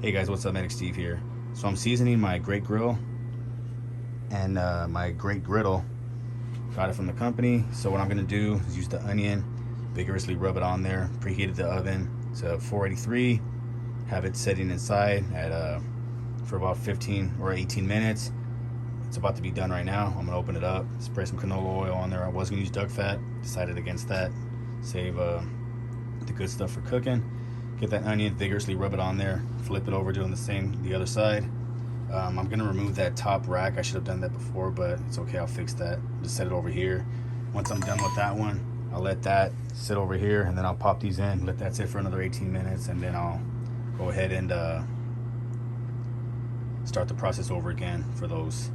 Hey guys, what's up? Medic Steve here. So I'm seasoning my Grate grill and my Grate griddle. Got it from the company. So what I'm gonna do is use the onion, vigorously rub it on there, preheated the oven to 483, have it sitting inside at for about 15 or 18 minutes. It's about to be done right now. I'm gonna open it up, spray some canola oil on there. I was gonna use duck fat, decided against that. Save the good stuff for cooking. Get that onion, vigorously rub it on there, flip it over, doing the same the other side. I'm gonna remove that top rack. I should have done that before, but it's okay, I'll fix that. Just set it over here. Once I'm done with that one, I'll let that sit over here, and then I'll pop these in, let that sit for another 18 minutes, and then I'll go ahead and start the process over again for those.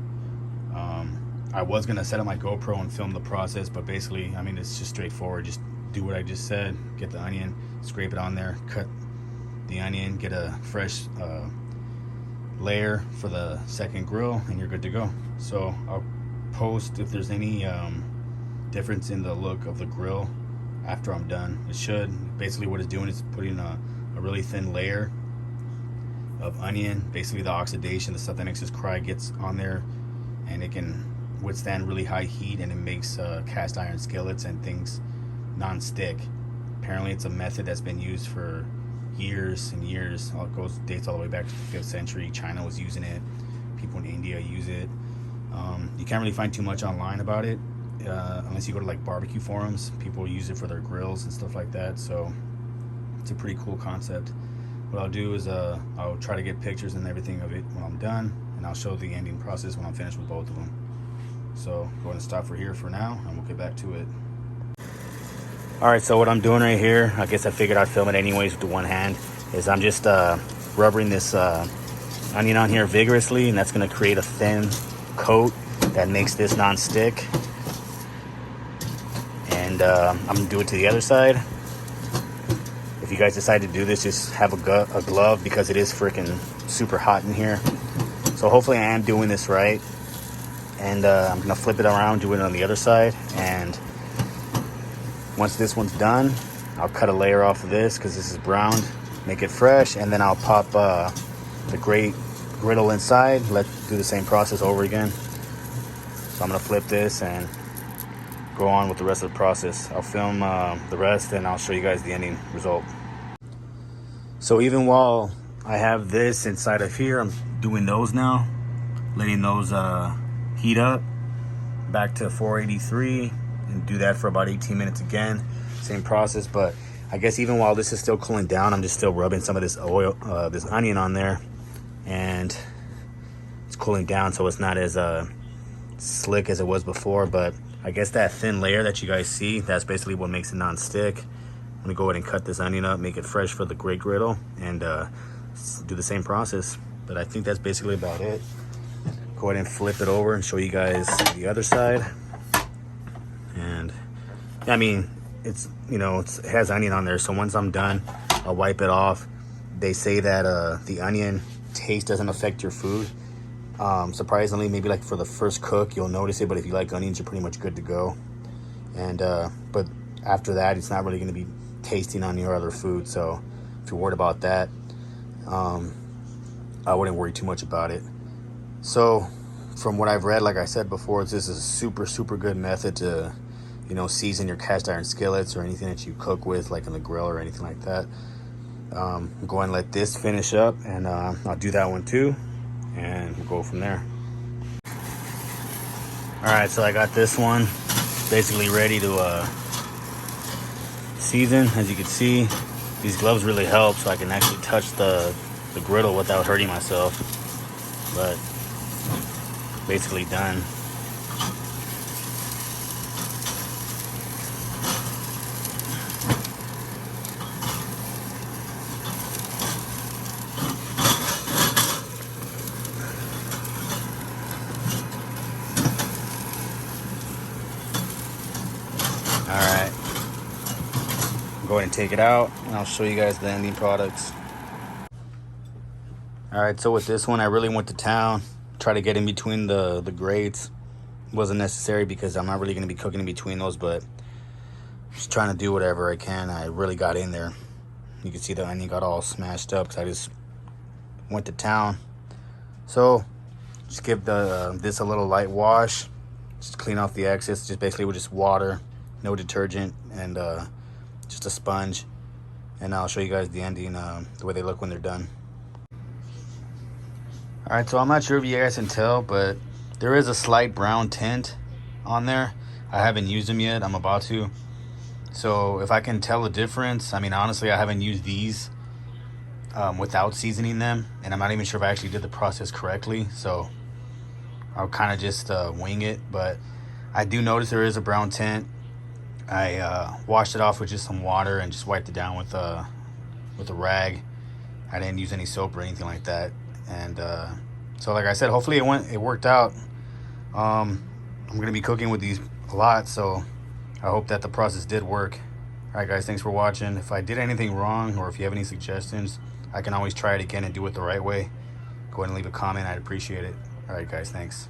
I was gonna set up my GoPro and film the process, but basically, I mean, it's just straightforward. Just do what I just said. Get the onion, scrape it on there, cut the onion, get a fresh layer for the second grill, and you're good to go. So I'll post if there's any difference in the look of the grill after I'm done. It should. Basically what it's doing is putting a really thin layer of onion. Basically the oxidation, the stuff that makes this cry, gets on there, and it can withstand really high heat, and it makes cast iron skillets and things non-stick. Apparently it's a method that's been used for years and years. It dates all the way back to the 5th century. China was using it. People in India use it. You can't really find too much online about it unless you go to like barbecue forums. People use it for their grills and stuff like that. So it's a pretty cool concept. What I'll do is I'll try to get pictures and everything of it when I'm done, and I'll show the ending process when I'm finished with both of them. So go ahead and stop for here for now, and we'll get back to it. Alright, so what I'm doing right here, I guess I figured I'd film it anyways with the one hand, is I'm just rubbering this onion on here vigorously, and that's going to create a thin coat that makes this non-stick. And I'm going to do it to the other side. If you guys decide to do this, just have a glove, because it is freaking super hot in here. So hopefully I am doing this right. And I'm going to flip it around, do it on the other side, and once this one's done, I'll cut a layer off of this because this is browned, make it fresh, and then I'll pop the Grate griddle inside, do the same process over again. So I'm gonna flip this and go on with the rest of the process. I'll film the rest, and I'll show you guys the ending result. So even while I have this inside of here, I'm doing those now, letting those heat up back to 483. And do that for about 18 minutes again. Same process, but I guess even while this is still cooling down, I'm just still rubbing some of this oil, this onion on there, and it's cooling down, so it's not as slick as it was before. But I guess that thin layer that you guys see, that's basically what makes it non-stick. I'm gonna go ahead and cut this onion up, make it fresh for the Grate griddle, and do the same process. But I think that's basically about it. Go ahead and flip it over and show you guys the other side. And I mean, it's, you know, it has onion on there, so once I'm done, I'll wipe it off. They say that the onion taste doesn't affect your food. Surprisingly, maybe like for the first cook you'll notice it, but if you like onions, you're pretty much good to go. And but after that, it's not really going to be tasting on your other food. So if you're worried about that, I wouldn't worry too much about it. So from what I've read, like I said before, this is a super good method to, you know, season your cast iron skillets or anything that you cook with, like on the grill or anything like that. Go and let this finish up, and I'll do that one too, and we'll go from there. Alright, so I got this one basically ready to season. As you can see, these gloves really help, so I can actually touch the griddle without hurting myself. But basically done. Alright, go ahead and take it out, and I'll show you guys the ending products. Alright, so with this one, I really went to town. Try to get in between the grates. Wasn't necessary because I'm not really going to be cooking in between those, but just trying to do whatever I can. I really got in there. You can see the onion got all smashed up because I just went to town. So just give the this a little light wash, just clean off the excess. Just basically with just water, no detergent, and just a sponge. And I'll show you guys the ending, the way they look when they're done. All right, so I'm not sure if you guys can tell, but there is a slight brown tint on there. I haven't used them yet. I'm about to. So if I can tell a difference, I mean, honestly, I haven't used these without seasoning them, and I'm not even sure if I actually did the process correctly. So I'll kind of just wing it, but I do notice there is a brown tint. I washed it off with just some water and just wiped it down with a rag. I didn't use any soap or anything like that. And so like I said, hopefully it worked out. I'm gonna be cooking with these a lot, so I hope that the process did work. All right, guys, thanks for watching. If I did anything wrong, or if you have any suggestions, I can always try it again and do it the right way. Go ahead and leave a comment. I'd appreciate it. All right, guys, thanks.